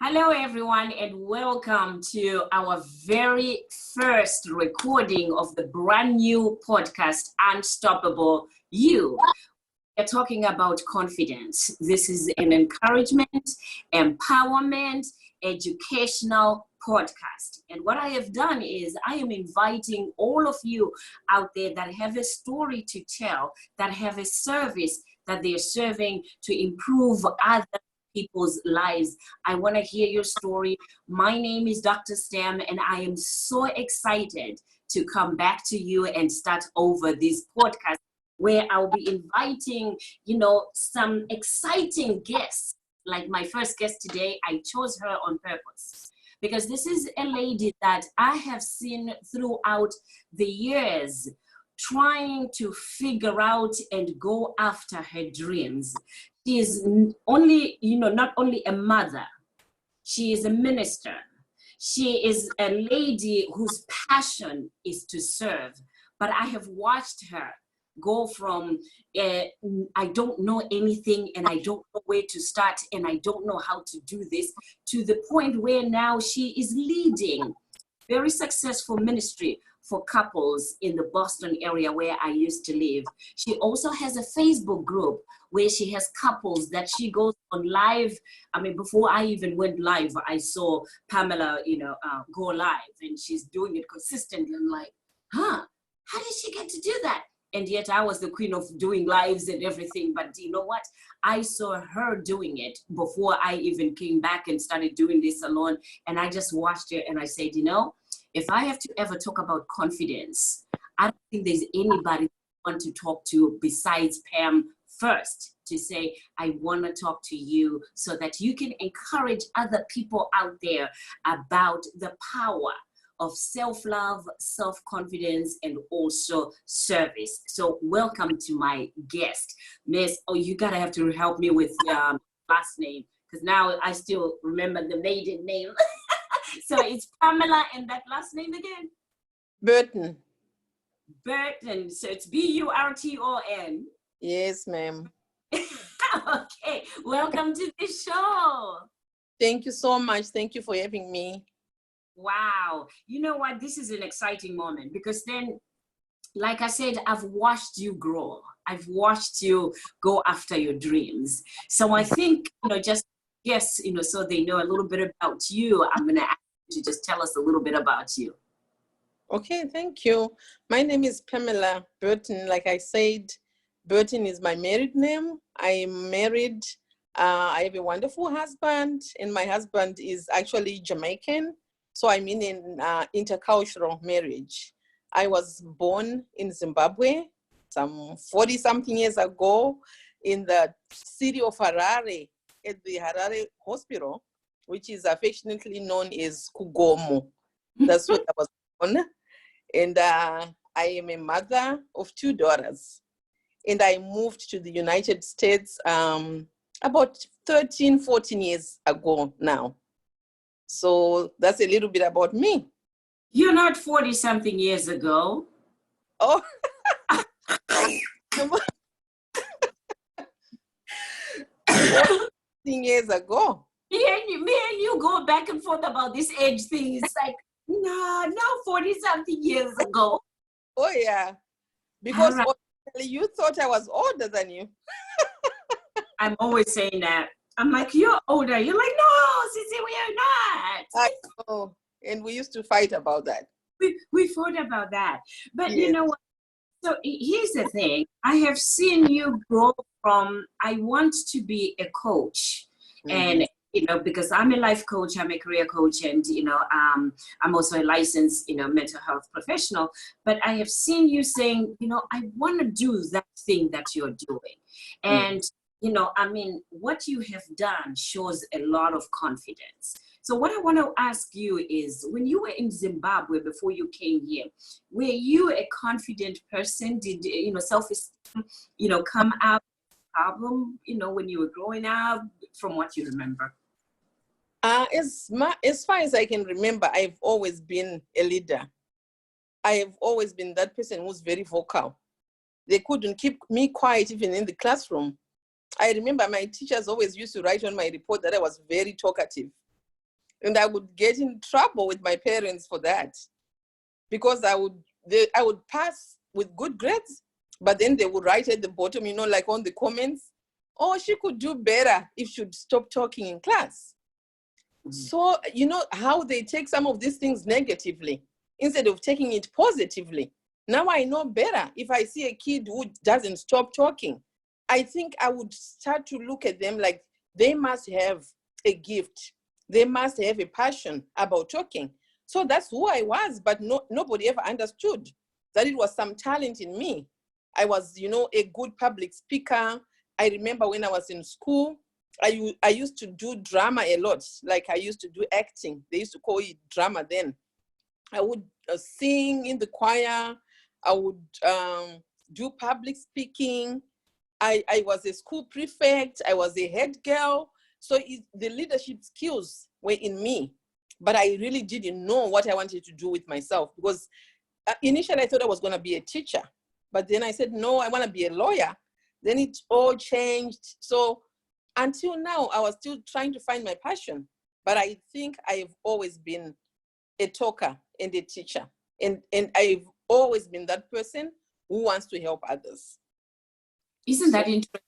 Hello, everyone, and welcome to our very first recording of the brand new podcast, Unstoppable You. We're talking about confidence. This is an encouragement, empowerment, educational podcast. And what I have done is I am inviting all of you out there that have a story to tell, that have a service that they're serving to improve other people's lives. I want to hear your story. My name is Dr. Stem, and I am so excited to come back to you and start over this podcast where I'll be inviting, some exciting guests. Like my first guest today, I chose her on purpose because this is a lady that I have seen throughout the years trying to figure out and go after her dreams. She is only, not only a mother, she is a minister. She is a lady whose passion is to serve. But I have watched her go from, I don't know anything and I don't know where to start and I don't know how to do this, to the point where now she is leading very successful ministry for couples in the Boston area where I used to live. She also has a Facebook group where she has couples that she goes on live. I mean, before I even went live, I saw PAMELA, go live, and she's doing it consistently. I'm like, how did she get to do that? And yet I was the queen of doing lives and everything. But you know what? I saw her doing it before I even came back and started doing this alone. And I just watched her and I said, if I have to ever talk about confidence, I don't think there's anybody I want to talk to besides Pam first, to say, I want to talk to you so that you can encourage other people out there about the power of self-love, self-confidence, and also service. So welcome to my guest, Miss, you gotta have to help me with last name, because now I still remember the maiden name. So it's Pamela, and that last name again? Burton. Burton. So it's B-U-R-T-O-N. Yes, ma'am. Okay. Welcome to the show. Thank you so much. Thank you for having me. Wow. You know what? This is an exciting moment because then, like I said, I've watched you grow. I've watched you go after your dreams. So I think, so they know a little bit about you, I'm going to ask you to just tell us a little bit about you. Okay, thank you. My name is Pamela Burton. Like I said, Burton is my married name. I am married. I have a wonderful husband, and my husband is actually Jamaican. So I'm in an intercultural marriage. I was born in Zimbabwe some 40-something years ago in the city of Harare, at the Harare Hospital, which is affectionately known as Kugomo. That's where I was born. And I am a mother of 2 daughters. And I moved to the United States about 13, 14 years ago now. So that's a little bit about me. You're not 40-something years ago. Oh. 14 years ago. Me and you go back and forth about this age thing. It's like, no, 40-something years ago. Oh, yeah. Because you thought I was older than you. I'm always saying that. I'm like, you're older. You're like, no, Sissy, we are not. I know. And we used to fight about that. We fought about that. But Yes. You know what? So here's the thing. I have seen you grow from, I want to be a coach. Mm-hmm. And, because I'm a life coach, I'm a career coach, and, I'm also a licensed, mental health professional. But I have seen you saying, I want to do that thing that you're doing. And, what you have done shows a lot of confidence. So what I want to ask you is, when you were in Zimbabwe before you came here, were you a confident person? Did, self-esteem, come out problem, when you were growing up, from what you remember? As far as I can remember, I've always been a leader. I have always been that person who's very vocal. They couldn't keep me quiet even in the classroom. I remember my teachers always used to write on my report that I was very talkative. And I would get in trouble with my parents for that, because I would pass with good grades, but then they would write at the bottom, like on the comments, oh, she could do better if she'd stop talking in class. So, how they take some of these things negatively instead of taking it positively. Now I know better. If I see a kid who doesn't stop talking, I think I would start to look at them like they must have a gift. They must have a passion about talking. So that's who I was, but nobody ever understood that it was some talent in me. I was, a good public speaker. I remember when I was in school, I used to do drama a lot. Like I used to do acting. They used to call it drama then. I would sing in the choir. I would do public speaking. I was a school prefect. I was a head girl. So the leadership skills were in me, but I really didn't know what I wanted to do with myself, because initially I thought I was going to be a teacher, but then I said, no, I want to be a lawyer. Then it all changed. So until now, I was still trying to find my passion, but I think I've always been a talker and a teacher. And I've always been that person who wants to help others. Isn't that interesting?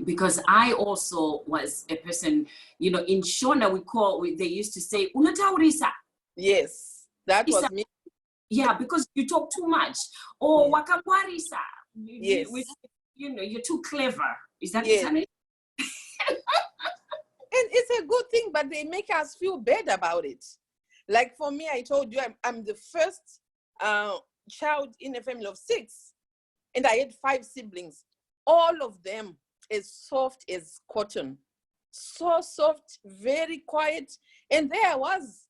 Because I also was a person, in Shona, they used to say, unataurisa. Yes, that was me. Yeah, because you talk too much. Or wakamwarisa. Yes. You're too clever. Is that yes. it? And it's a good thing, but they make us feel bad about it. Like for me, I told you, I'm the first child in a family of 6, and I had 5 siblings. All of them as soft as cotton, so soft, very quiet. And there I was,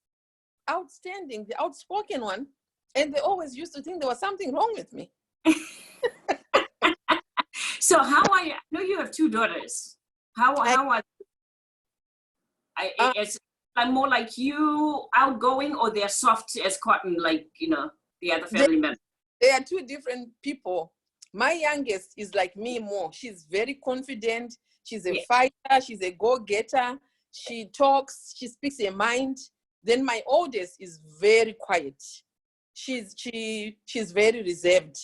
outstanding, the outspoken one. And they always used to think there was something wrong with me. So how are you? I know you have 2 daughters. How are I'm more like you, outgoing, or they're soft as cotton, like, the other family members? They are 2 different people. My youngest is like me more. She's very confident. She's a fighter. She's a go-getter. She talks. She speaks her mind. Then my oldest is very quiet. She's very reserved.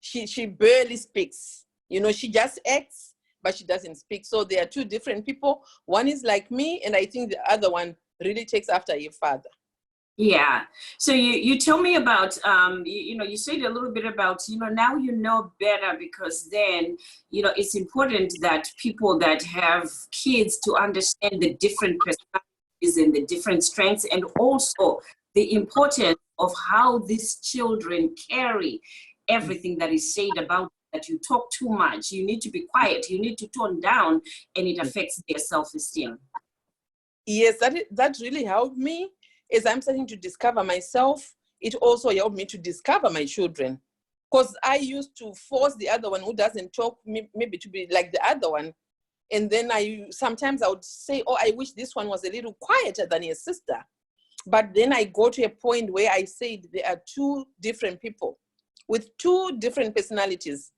She barely speaks. She just acts, but she doesn't speak. So there are 2 different people. One is like me, and I think the other one really takes after your father. Yeah. So you tell me about, you said a little bit about, now you know better, because then, it's important that people that have kids to understand the different personalities and the different strengths, and also the importance of how these children carry everything that is said about that. You talk too much, you need to be quiet, you need to tone down, and it affects their self-esteem. Yes, that really helped me. As I'm starting to discover myself, it also helped me to discover my children. Because I used to force the other one who doesn't talk maybe to be like the other one. And then sometimes I would say, oh, I wish this one was a little quieter than your sister. But then I go to a point where I said there are 2 different people with 2 different personalities,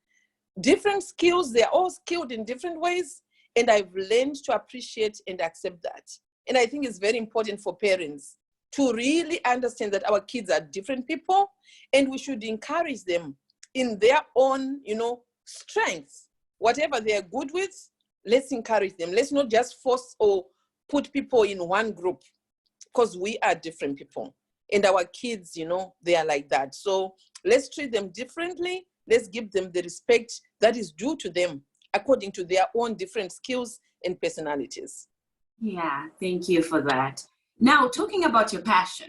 different skills. They're all skilled in different ways. And I've learned to appreciate and accept that. And I think it's very important for parents to really understand that our kids are different people, and we should encourage them in their own, strengths. Whatever they're good with, let's encourage them. Let's not just force or put people in one group, because we are different people. And our kids, they are like that. So let's treat them differently. Let's give them the respect that is due to them according to their own different skills and personalities. Yeah, thank you for that. Now, talking about your passion,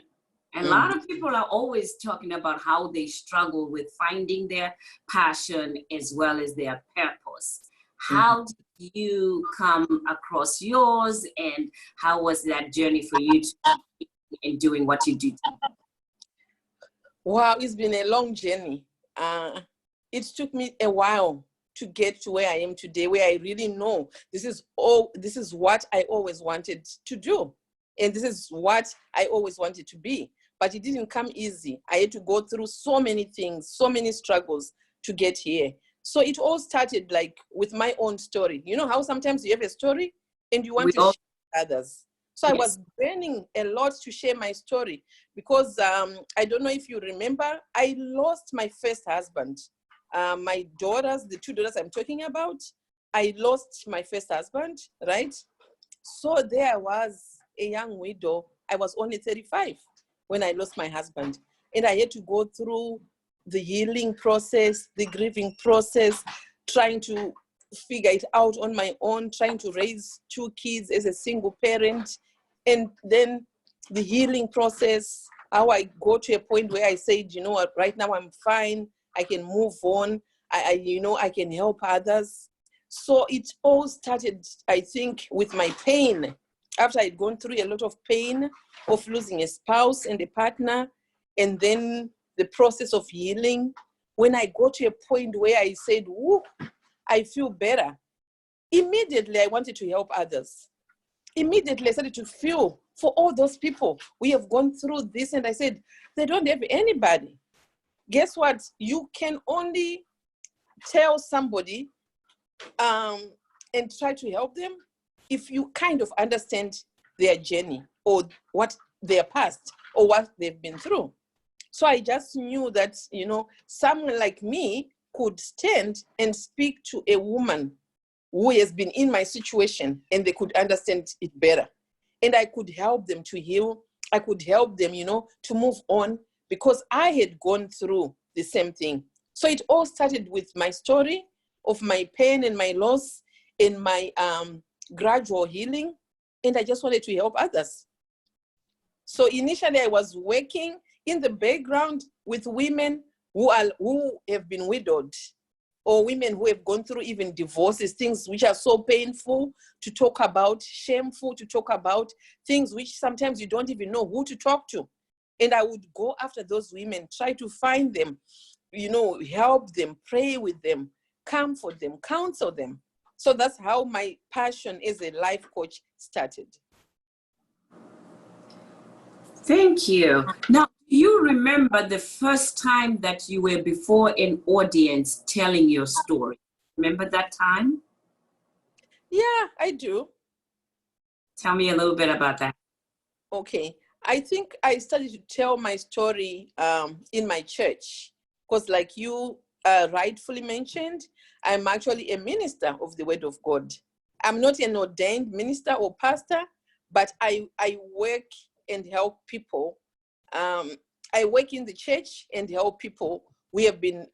a lot of people are always talking about how they struggle with finding their passion as well as their purpose. How did you come across yours, and how was that journey for you in doing what you do? Wow, it's been a long journey. It took me a while to get to where I am today, where I really know this is what I always wanted to do. And this is what I always wanted to be. But it didn't come easy. I had to go through so many things, so many struggles to get here. So it all started like with my own story. You know how sometimes you have a story and you want to share with others. So I was burning a lot to share my story because I don't know if you remember, I lost my first husband. My daughters, the two daughters I'm talking about, I lost my first husband, right? So there I was, a young widow. I was only 35 when I lost my husband. And I had to go through the healing process, the grieving process, trying to figure it out on my own, trying to raise two kids as a single parent. And then the healing process, how I go to a point where I said, you know what, right now I'm fine. I can move on. I can help others. So it all started, I think, with my pain. After I'd gone through a lot of pain of losing a spouse and a partner, and then the process of healing, when I got to a point where I said, whoo, I feel better, immediately I wanted to help others. Immediately I started to feel for all those people. We have gone through this, and I said, they don't have anybody. Guess what? You can only tell somebody and try to help them if you kind of understand their journey or what their past or what they've been through. So I just knew that, you know, someone like me could stand and speak to a woman who has been in my situation, and they could understand it better. And I could help them to heal. I could help them, you know, to move on, because I had gone through the same thing. So it all started with my story of my pain and my loss and my gradual healing. And I just wanted to help others. So initially I was working in the background with women who have been widowed, or women who have gone through even divorces, things which are so painful to talk about, shameful to talk about, things which sometimes you don't even know who to talk to. And I would go after those women, try to find them, you know, help them, pray with them, comfort them, counsel them. So that's how my passion as a life coach started. Thank you. Now, do you remember the first time that you were before an audience telling your story? Remember that time? Yeah, I do. Tell me a little bit about that. Okay. I think I started to tell my story in my church, because like you rightfully mentioned, I'm actually a minister of the Word of God. I'm not an ordained minister or pastor, but I work and help people. I work in the church and help people. We have been,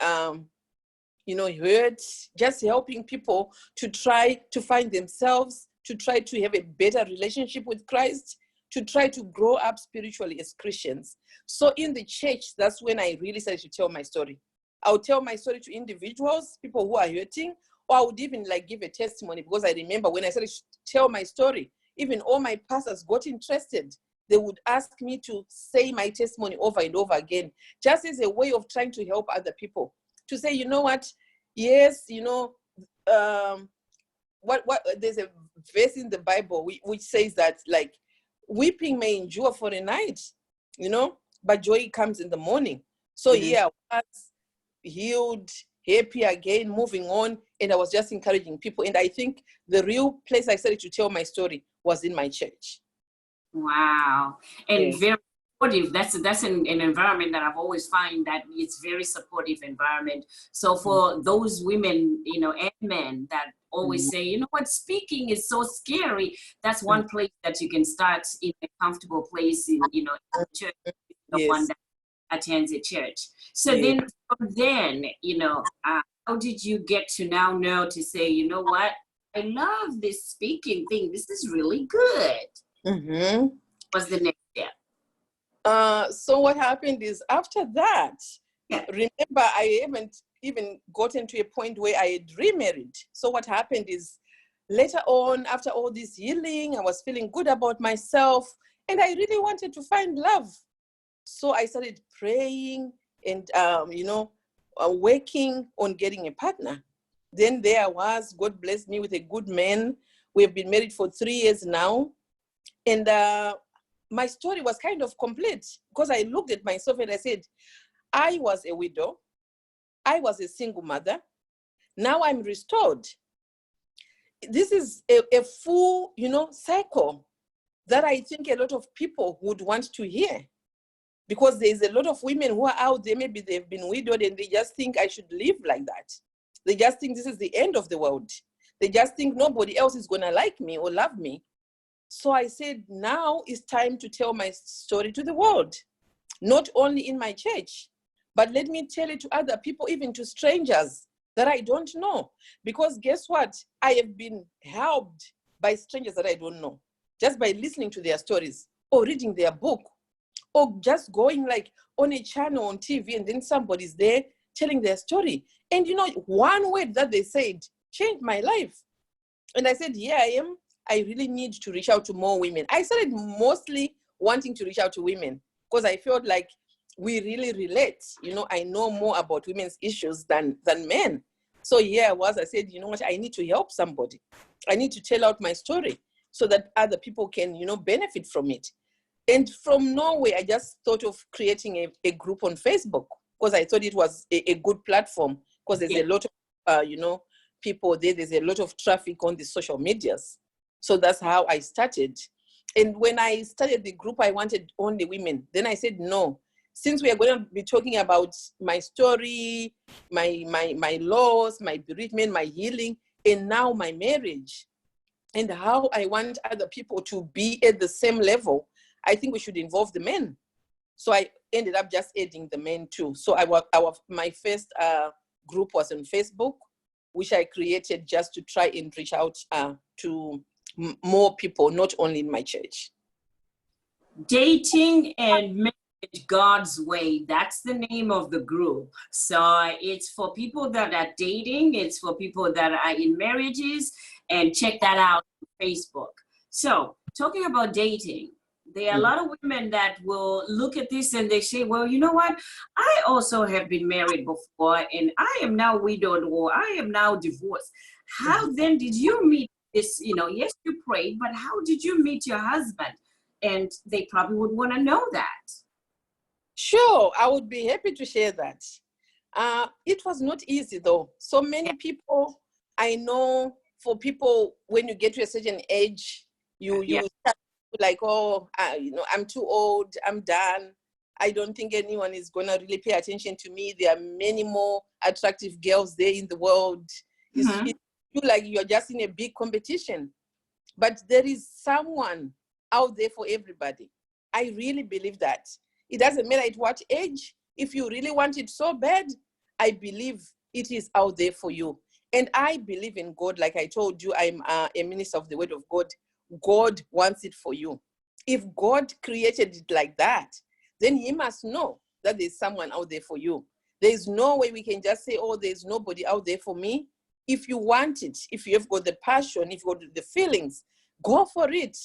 you know, heard, just helping people to try to find themselves, to try to have a better relationship with Christ, to try to grow up spiritually as Christians. So in the church, that's when I really started to tell my story. I would tell my story to individuals, people who are hurting, or I would even like give a testimony, because I remember when I started to tell my story, even all my pastors got interested. They would ask me to say my testimony over and over again, just as a way of trying to help other people. To say, you know what, yes, you know, there's a verse in the Bible which says that, like, weeping may endure for a night, you know, but joy comes in the morning. So yeah, I was healed, happy again, moving on, and I was just encouraging people. And I think the real place I started to tell my story was in my church. Wow. And Yes. very supportive. That's an environment that I've always found that it's very supportive environment. So for those women, you know, and men that always say, you know what, speaking is so scary, that's one place that you can start in a comfortable place in, you know, in church, the one that attends a church. So then from then, you know, how did you get to now know to say, you know what, I love this speaking thing. This is really good. What's the next step? So what happened is, after that, remember, I haven't even gotten to a point where I had remarried. So what happened is, later on, after all this healing, I was feeling good about myself, and I really wanted to find love. So I started praying and, you know, working on getting a partner. Then there I was, God blessed me with a good man. We've been married for 3 years now. And my story was kind of complete, because I looked at myself and I said, I was a widow. I was a single mother. Now I'm restored. This is a full, you know, cycle. that I think a lot of people would want to hear. Because there's a lot of women who are out there, maybe they've been widowed and they just think I should live like that. They just think this is the end of the world. They just think nobody else is gonna like me or love me. So I said, now it's time to tell my story to the world, not only in my church, but let me tell it to other people, even to strangers that I don't know. Because guess what? I have been helped by strangers that I don't know, just by listening to their stories or reading their book, or just going like on a channel on TV and then somebody's there telling their story. And you know, one word that they said changed my life. And I said, here I am. I really need to reach out to more women. I started mostly wanting to reach out to women because I felt like we really relate. You know, I know more about women's issues than men. So here I was, I said, you know what, I need to help somebody. I need to tell out my story so that other people can, you know, benefit from it. And from Norway, I just thought of creating a group on Facebook because I thought it was a good platform because there's a lot of, you know, people there. There's a lot of traffic on the social medias. So that's how I started. And when I started the group, I wanted only women. Then I said, no, since we are going to be talking about my story, my loss, my bereavement, my healing, and now my marriage, and how I want other people to be at the same level, I think we should involve the men. So I ended up just adding the men too. So my first group was on Facebook, which I created just to try and reach out to more people, not only in my church. Dating and Marriage God's Way, that's the name of the group. So it's for people that are dating, it's for people that are in marriages, and check that out on Facebook. So talking about dating, there are a lot of women that will look at this and they say, well, you know what? I also have been married before and I am now widowed or I am now divorced. How then did you meet this? You know, yes, you prayed, but how did you meet your husband? And they probably would want to know that. Sure, I would be happy to share that. It was not easy though. So many people, I know for people, when you get to a certain age, you start like, oh, you know, I'm too old, I'm done. I don't think anyone is going to really pay attention to me. There are many more attractive girls there in the world. You feel like you're just in a big competition. But there is someone out there for everybody. I really believe that. It doesn't matter at what age. If you really want it so bad, I believe it is out there for you. And I believe in God. Like I told you, I'm a minister of the Word of God. God wants it for you. If God created it like that, then he must know that there's someone out there for you. There's no way we can just say, oh, there's nobody out there for me. If you want it, if you have got the passion, if you've got the feelings, go for it.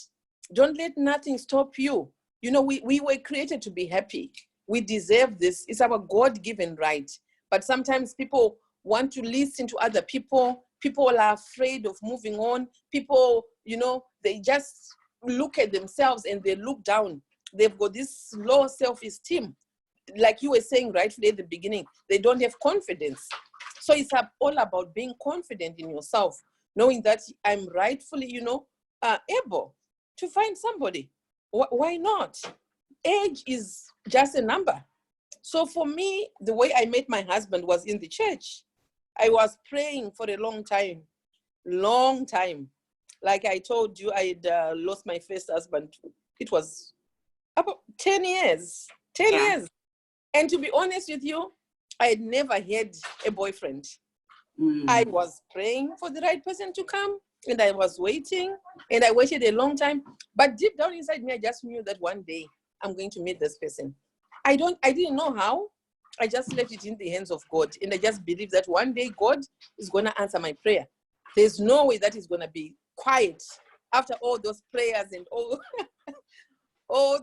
Don't let nothing stop you. You know, we were created to be happy. We deserve this. It's our God-given right. But sometimes people want to listen to other people. People are afraid of moving on. People, you know, they just look at themselves and they look down. They've got this low self-esteem. Like you were saying rightfully at the beginning, they don't have confidence. So it's all about being confident in yourself, knowing that I'm rightfully, you know, able to find somebody. Why not? Age is just a number. So for me, the way I met my husband was in the church. I was praying for a long time. Like I told you, I had lost my first husband. It was about 10 years. 10 years. And to be honest with you, I had never had a boyfriend. I was praying for the right person to come, and I was waiting, and I waited a long time. But deep down inside me, I just knew that one day I'm going to meet this person. I didn't know how. I just left it in the hands of God. And I just believe that one day God is going to answer my prayer. There's no way that is going to be quiet after all those prayers and all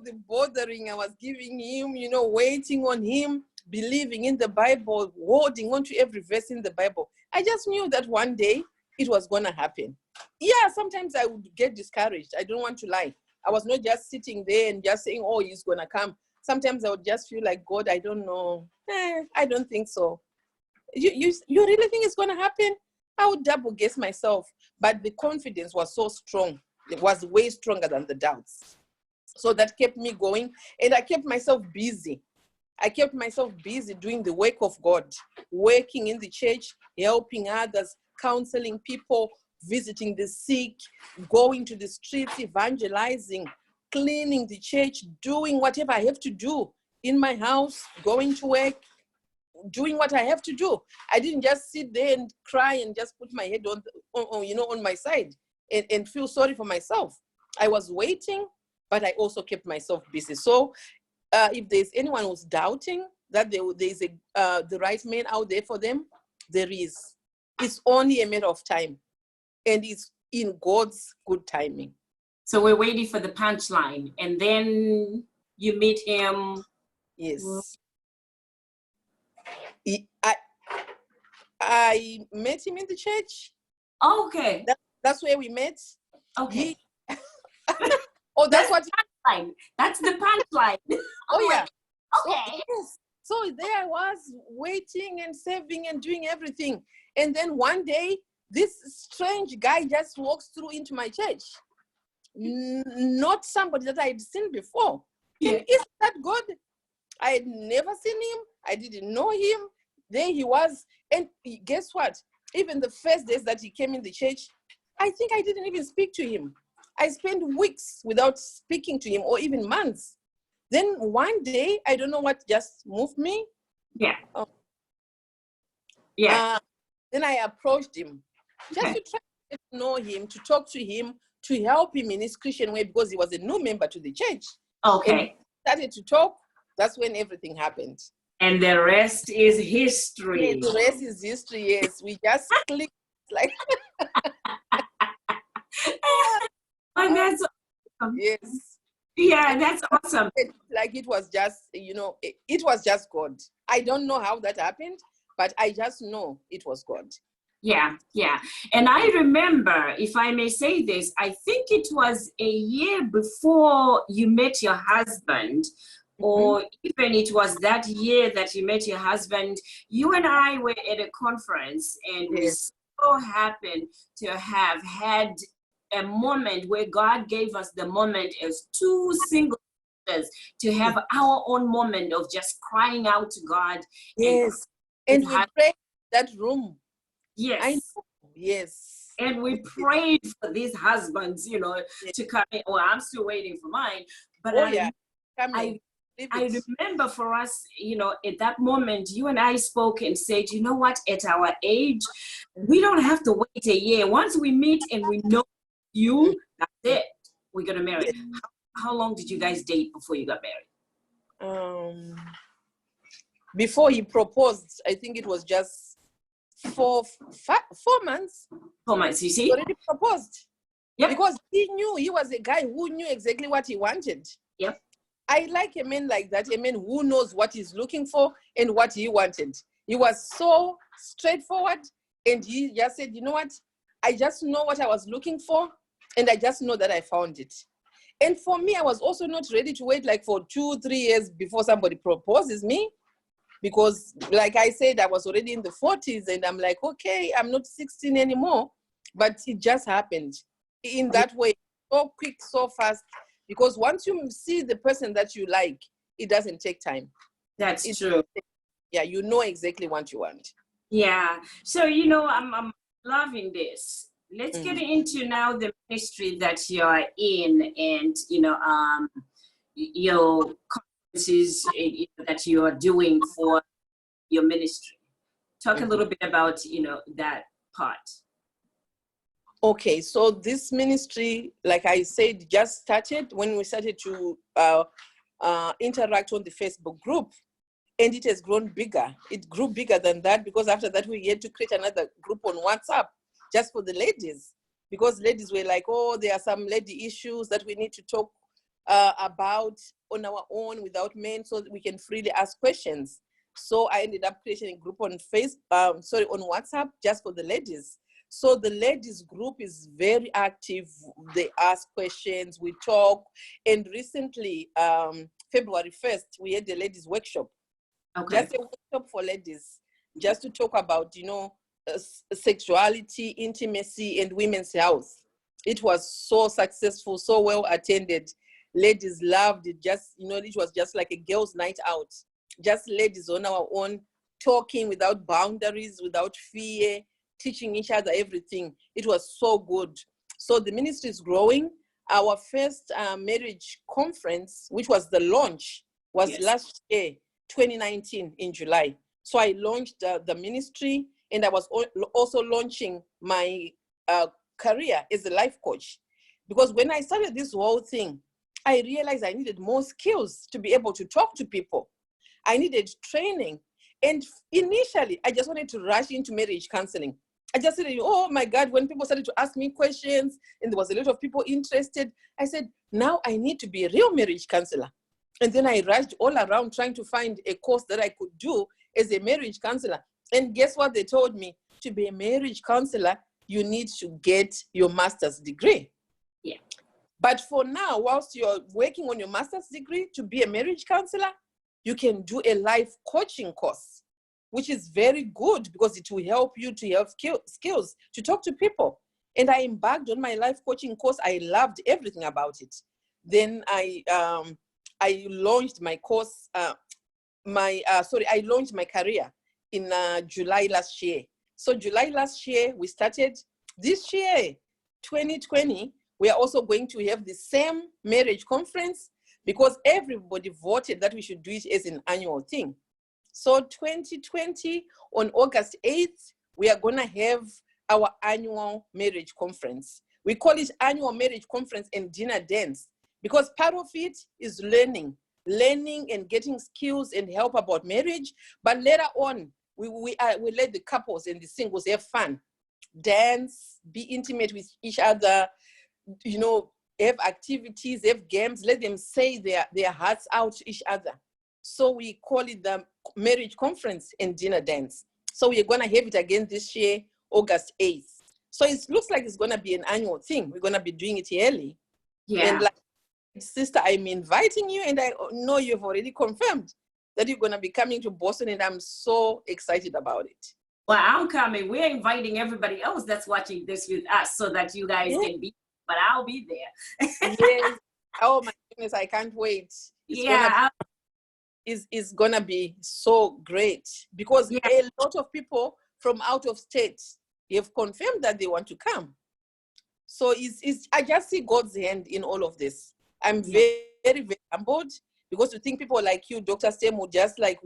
the bothering I was giving him, you know, waiting on him, believing in the Bible, holding on to every verse in the Bible. I just knew that one day it was going to happen. Yeah, sometimes I would get discouraged. I don't want to lie. I was not just sitting there and just saying, oh, he's going to come. Sometimes I would just feel like, God, I don't know. I don't think so. You really think it's going to happen? I would double guess myself. But the confidence was so strong It was way stronger than the doubts. So that kept me going, and I kept myself busy. I kept myself busy doing the work of God, working in the church, helping others, counseling people, visiting the sick, going to the streets, evangelizing, cleaning the church, doing whatever I have to do in my house, going to work, doing what I have to do. I didn't just sit there and cry and just put my head on my side and feel sorry for myself. I was waiting, but I also kept myself busy. So if there's anyone who's doubting that there's the right man out there for them, there is. It's only a matter of time, and it's in God's good timing. So we're waiting for the punchline, and then you meet him. Yes. I met him in the church. Okay. That's where we met. Okay. Oh, that's what. Punchline. That's the punchline. Oh yeah. Okay. So there I was waiting and serving and doing everything. And then one day, this strange guy just walks through into my church. Not somebody that I had seen before. Yeah. And isn't that good? I had never seen him. I didn't know him. There he was. And guess what? Even the first days that he came in the church, I think I didn't even speak to him. I spent weeks without speaking to him, or even months. Then one day, I don't know what just moved me. Yeah. Then I approached him just to try to know him, to talk to him, to help him in his Christian way, because he was a new member to the church. Okay. And we started to talk. That's when everything happened. And the rest is history. Yeah, the rest is history, yes. We just clicked like... Oh, that's awesome. Yes. Yeah, that's awesome. Like it was just, it was just God. I don't know how that happened, but I just know it was God. Yeah. And I remember, if I may say this, I think it was a year before you met your husband, or even it was that year that you met your husband, you and I were at a conference, and we so happened to have had a moment where God gave us the moment as two single sisters to have our own moment of just crying out to God. Yes. And we prayed in that room. Yes. I know. Yes. And we prayed for these husbands, to come in. Well, I'm still waiting for mine. But I remember for us, at that moment, you and I spoke and said, you know what, at our age, we don't have to wait a year. Once we meet and we know you, that's it. We're going to marry. How long did you guys date before you got married? Before he proposed, I think it was just 4 months. 4 months, you see? He already proposed. Yep. Because he was a guy who knew exactly what he wanted. Yep. I like a man like that, a man who knows what he's looking for and what he wanted. He was so straightforward, and he just said, you know what? I just know what I was looking for, and I just know that I found it. And for me, I was also not ready to wait like for 2-3 years before somebody proposes me, because like I said, I was already in the 40s, and I'm like, okay, I'm not 16 anymore. But it just happened in that way, so quick, so fast. Because once you see the person that you like, it doesn't take time. That's true. Yeah, you know exactly what you want. Yeah. So, I'm loving this. Let's get into now the ministry that you're in, and, your conferences that you are doing for your ministry. Talk a little bit about, that part. Okay, so this ministry, like I said, just started when we started to interact on the Facebook group, and it has grown bigger. It grew bigger than that, because after that we had to create another group on WhatsApp just for the ladies, because ladies were like, oh, there are some lady issues that we need to talk about on our own without men, so that we can freely ask questions. So I ended up creating a group on on WhatsApp just for the ladies. So the ladies group is very active. They ask questions, we talk. And recently, February 1st, we had a ladies workshop. Okay. Just a workshop for ladies, just to talk about, sexuality, intimacy, and women's health. It was so successful, so well attended. Ladies loved it. Just, it was just like a girls' night out. Just ladies on our own, talking without boundaries, without fear, teaching each other everything. It was so good. So the ministry is growing. Our first marriage conference, which was the launch, was last year, 2019 in July. So I launched the ministry, and I was also launching my career as a life coach. Because when I started this whole thing, I realized I needed more skills to be able to talk to people. I needed training. And initially, I just wanted to rush into marriage counseling. I just said, oh my God, when people started to ask me questions and there was a lot of people interested, I said, now I need to be a real marriage counselor. And then I rushed all around trying to find a course that I could do as a marriage counselor. And guess what they told me? To be a marriage counselor, you need to get your master's degree. Yeah. But for now, whilst you're working on your master's degree to be a marriage counselor, you can do a life coaching course, which is very good because it will help you to have skills to talk to people. And I embarked on my life coaching course. I loved everything about it. Then I launched my course, I launched my career in July last year. So July last year, we started. This year, 2020, we are also going to have the same marriage conference because everybody voted that we should do it as an annual thing. So 2020, on August 8th, we are going to have our annual marriage conference. We call it annual marriage conference and dinner dance because part of it is learning and getting skills and help about marriage. But later on, we let the couples and the singles have fun, dance, be intimate with each other, have activities, have games, let them say their hearts out to each other. So we call it the marriage conference and dinner dance. So we're going to have it again this year, August 8th. So it looks like it's going to be an annual thing. We're going to be doing it yearly. Yeah. And like, sister, I'm inviting you, and I know you've already confirmed that you're going to be coming to Boston, and I'm so excited about it. Well, I'm coming. We're inviting everybody else that's watching this with us so that you guys can be, but I'll be there. Yes. Oh my goodness, I can't wait. It's gonna be so great because a lot of people from out of state have confirmed that they want to come. So I just see God's hand in all of this. I'm very, very humbled because to think people like you, Dr. Stem, just like,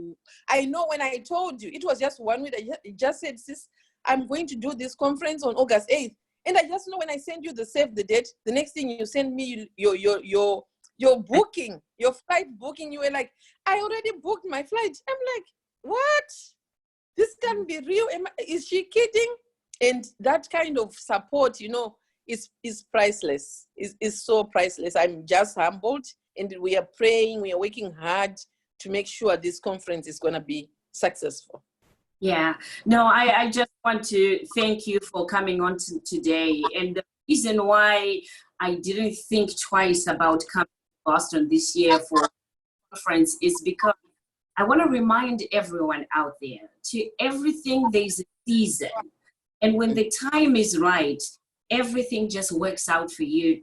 I know when I told you, it was just 1 week, I just said, sis, I'm going to do this conference on August 8th. And I just know when I send you the save the date, the next thing you send me your booking, your flight booking, you were like, I already booked my flight. I'm like, what? This can't be real. Is she kidding? And that kind of support, is priceless. Is so priceless. I'm just humbled, and we are praying, we are working hard to make sure this conference is going to be successful. Yeah, no, I just want to thank you for coming on today. And the reason why I didn't think twice about coming to Boston this year for conference is because I want to remind everyone out there, to everything there's a season. And when the time is right, everything just works out for you,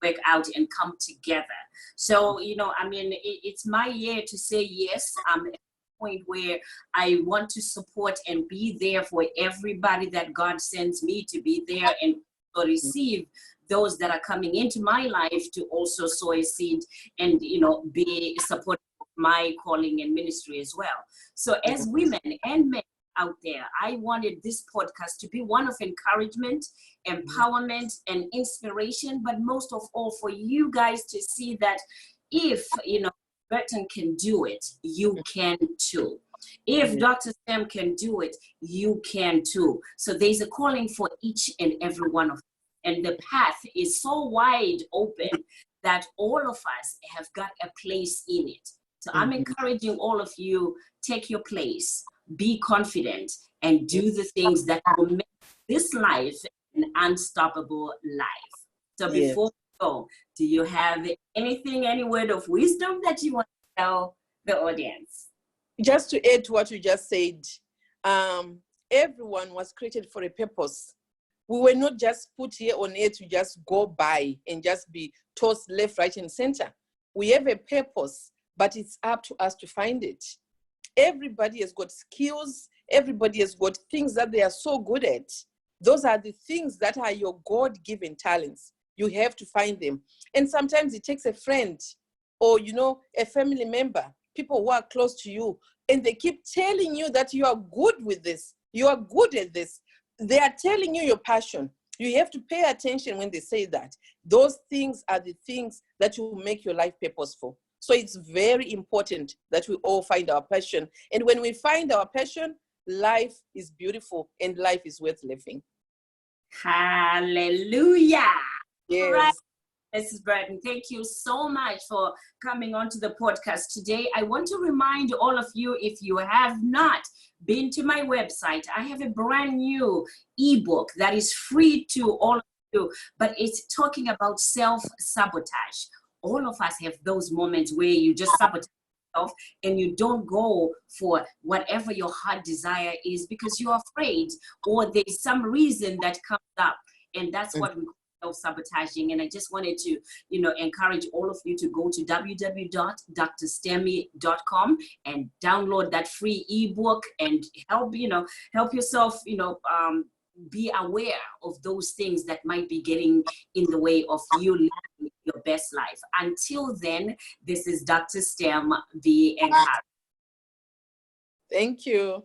work out and come together. So, it's my year to say yes. Point where I want to support and be there for everybody that God sends me to be there and to receive those that are coming into my life to also sow a seed and be supportive of my calling and ministry as well. So as women and men out there, I wanted this podcast to be one of encouragement, empowerment, and inspiration, but most of all for you guys to see that if Burton can do it, you can too. If Dr. Sam can do it, you can too. So there's a calling for each and every one of us. And the path is so wide open that all of us have got a place in it. So I'm encouraging all of you, take your place, be confident, and do the things that will make this life an unstoppable life. So before we go, do you have any word of wisdom that you want to tell the audience? Just to add to what you just said, everyone was created for a purpose. We were not just put here on earth to just go by and just be tossed left, right, and center. We have a purpose, but it's up to us to find it. Everybody has got skills. Everybody has got things that they are so good at. Those are the things that are your God-given talents. You have to find them. And sometimes it takes a friend or, a family member, people who are close to you, and they keep telling you that you are good with this. You are good at this. They are telling you your passion. You have to pay attention when they say that. Those things are the things that will make your life purposeful. So it's very important that we all find our passion. And when we find our passion, life is beautiful and life is worth living. Hallelujah. Yes. Right. Mrs. Burton, thank you so much for coming onto the podcast today. I want to remind all of you, if you have not been to my website, I have a brand new ebook that is free to all of you, but it's talking about self-sabotage. All of us have those moments where you just sabotage yourself and you don't go for whatever your heart desire is because you're afraid or there's some reason that comes up, and that's what we self-sabotaging. And I just wanted to, encourage all of you to go to www.drstemmy.com and download that free ebook and help yourself, be aware of those things that might be getting in the way of you living your best life. Until then, this is Dr. Stem, the encourager. Thank you.